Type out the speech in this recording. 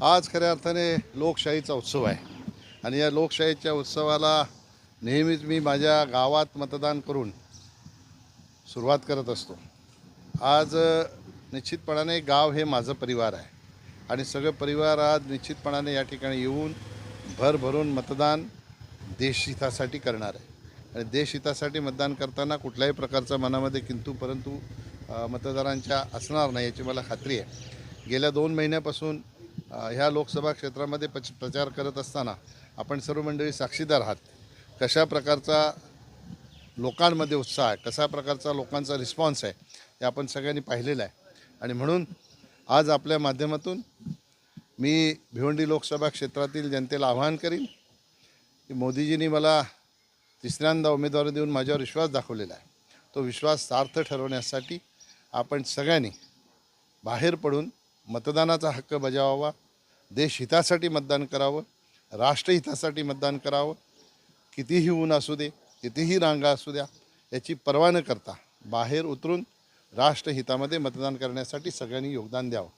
आज खऱ्या अर्थाने लोकशाहीचा उत्सव आहे आणि या लोकशाहीच्या उत्सवाला नेहमीच मी माझ्या गावात मतदान करून सुरुवात करत असतो। आज निश्चितपणाने गाव हे माझं परिवार आहे आणि सगळे परिवार आज निश्चितपणाने या ठिकाणी येऊन भरभरून मतदान देशहितासाठी करणार आहे आणि देशहितासाठी मतदान करताना कुठल्याही प्रकारचा मनामध्ये किंतु परंतु मतदारांच्या असणार नाही याची मला खात्री आहे। गेल्या 2 महिन्यापासून ह्या लोकसभा क्षेत्रामध्ये प्रचार करत असताना आपण सर्व मंडळी साक्षीदार आहात कशा प्रकारचा लोकांमध्ये उत्साह आहे, कशा प्रकारचा लोकांचा रिस्पॉन्स आहे हे आपण सगळ्यांनी पाहिलेलं आहे आणि म्हणून आज आपल्या माध्यमातून मी भिवंडी लोकसभा क्षेत्रातील जनतेला आवाहन करीन की मोदीजींनी मला तिसऱ्यांदा उमेदवारी देऊन माझ्यावर विश्वास दाखवलेला आहे। तो विश्वास सार्थ ठरवण्यासाठी आपण सगळ्यांनी बाहेर पडून मतदानाचा हक्क बजावावा, देशहितासाठी मतदान करावं, राष्ट्रहितासाठी मतदान करावं। कितीही ऊन असू दे, कितीही रांगा असू द्या, याची पर्वा न करता बाहेर उतरून राष्ट्रहितामध्ये मतदान करण्यासाठी सगळ्यांनी योगदान द्यावं।